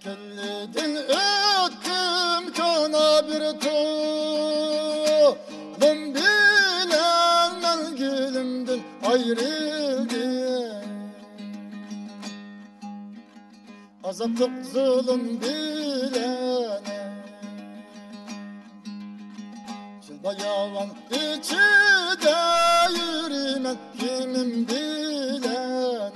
Kelledin öttüm kana bir tulum bilen mengülimden ayrıldım. Azaplık zulüm bilene Çılba yavan içide yürümen kimim bilene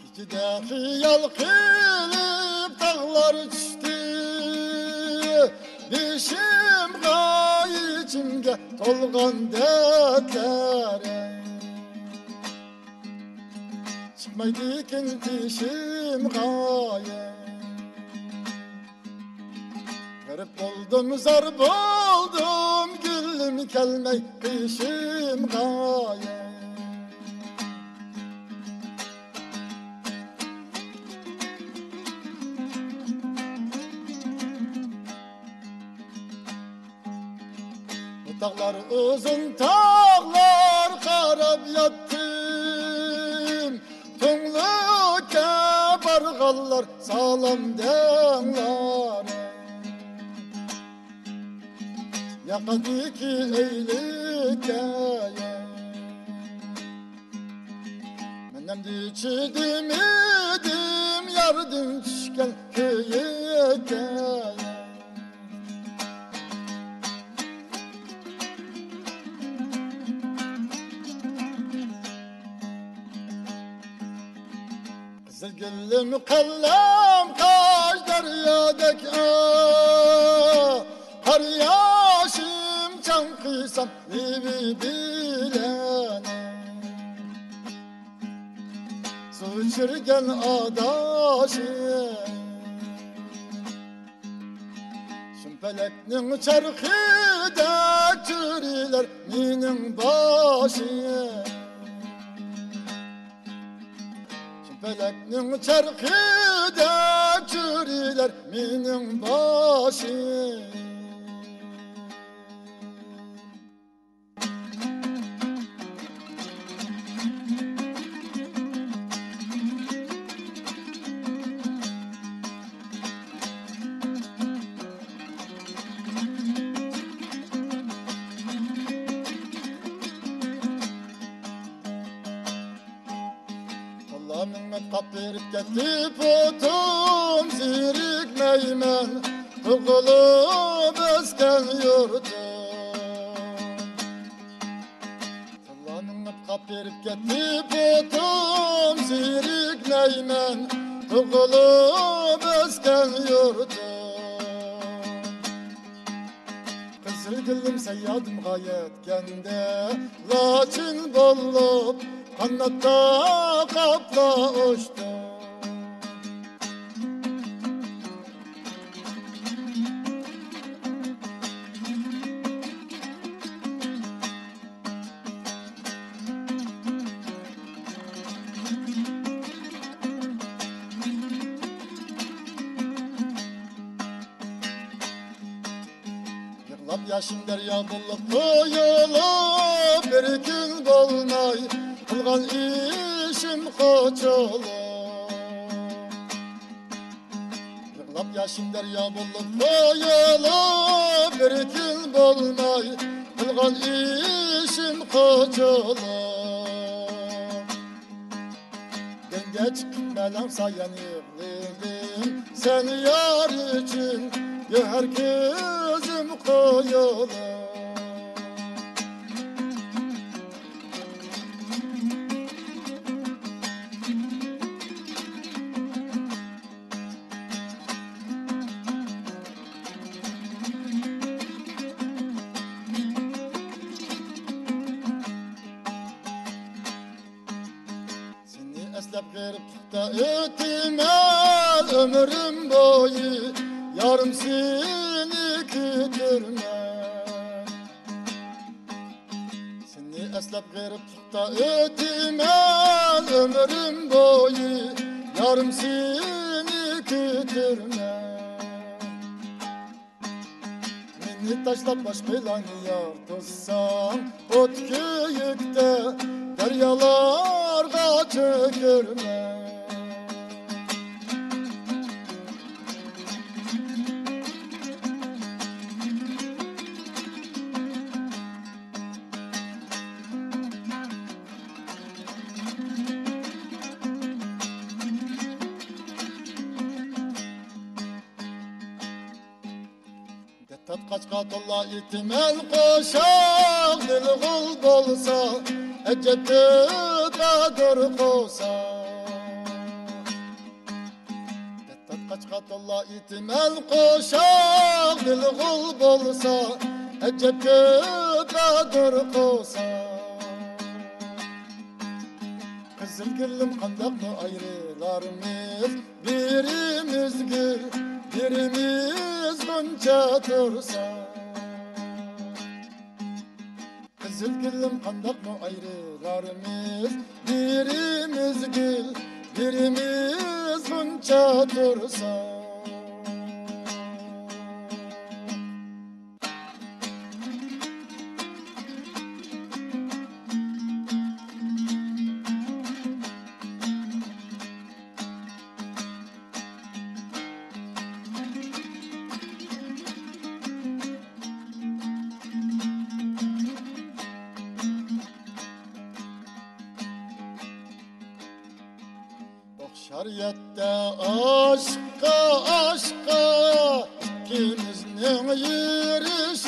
İkide hıyal kılıp dağlar uçtu Dişim gay içimge tolgan dertlere Çıkmaydı iken dişim gaye Garip oldum zar buldum gülüm kelmey kışım gaye Dağlar uzun tağlar karab yattım Tümlüke bargallar sağlam dağlar Yakadı ki eylike Menem diçidim idim yardım düşken köyeke Kızıl gülüm kallam kaç deryadaki Kar yaşım çankıysam livi bilene Su içirgen adaşı Şümpeleknin çarkıda çürüler minin başı Feleknin çarkıda çürüler minin başı Minnet kapırıp getip otum zirikmeymen Tıkılıp esken yurdum Allah minnet kapırıp getip otum zirikmeymen Tıkılıp esken yurdum Kızıl gülüm seyyadım gayet kende Laçın bolup Kannatta kapla uçtu Yıklap yaşım derya bulup koyulup bir gün dolmay Kılgan işim koçulu Yıklap yaşım derya bulup koyulup bir gün bolmay Kılgan işim koçulu Denge çıkmalam sayan yıklım Sen yar için her gözüm koyulu Eslep kırpta ötmez ömrüm boyu Yarım seni kütürmez Seni eslep kırpta ötmez ömrüm boyu Yarım seni kütürmez taşlap başkayla yar tutsam ot köyükte deryalarga çökürme. Kaçka tolla itimel koşak dil kul bolsa eceti kadir kosa. Kaçka tolla itimel koşak dil kul bolsa eceti kadir kosa. Kızıl gülüm kandak mı ayrılarımız birimiz gül birimiz gonca tursa. Kızıl gülüm kandak mı ayrılarımız birimiz gül birimiz gonca tursa. Şeriyette aşka aşka ikimizin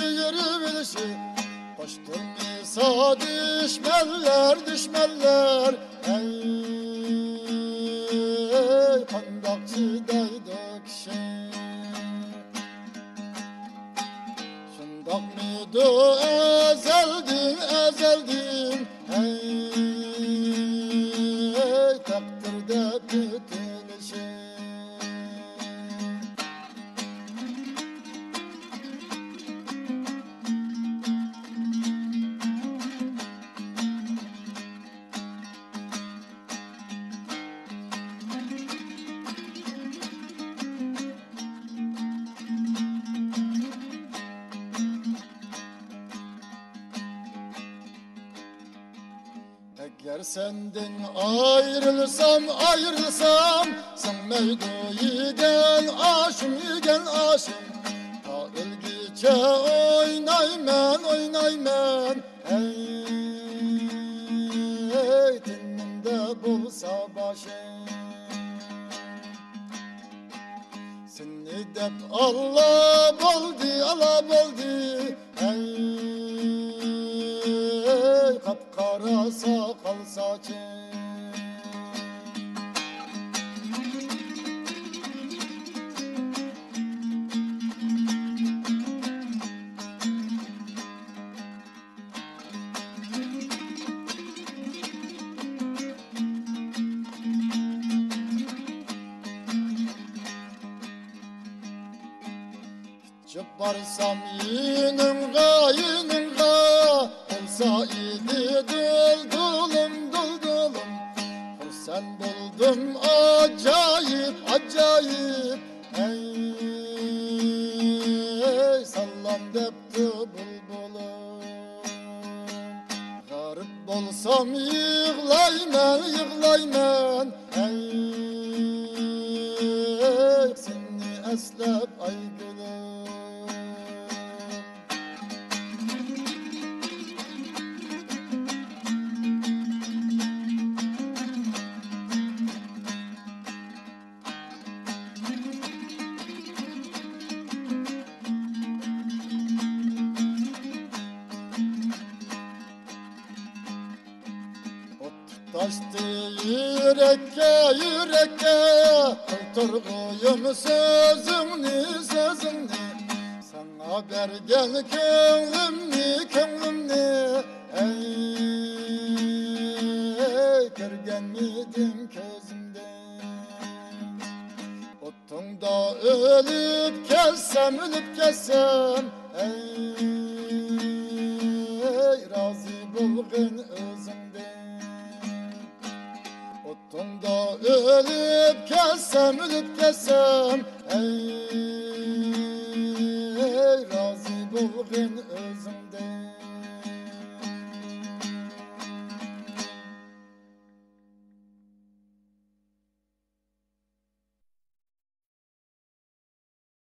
yürübilişi koştur misa düşmeller düşmeller ey kandakçı deydek şey şundak mıydı ezeldin ezeldin ey takdirde bütünüşü. Eğer senden ayrılsam sen yigen aşım ta ölgüce oynayman ey dinimde bulsa başım seni dep Allah boldi ey kapkara sakal saçın. Çıparsam yinimga olsa idi duldulum sen buldum acayip ey sallam depti bulbulum garip bolsam yığlayman ey seni eslep aygılım. Taştı yürekke Kıltırgıyım sözünü Sana bergen könlümni Ey görgen miydin közümden Otunda ölüp kelsem Ey razı bulgun özümden Otunda ölüp kelsem ey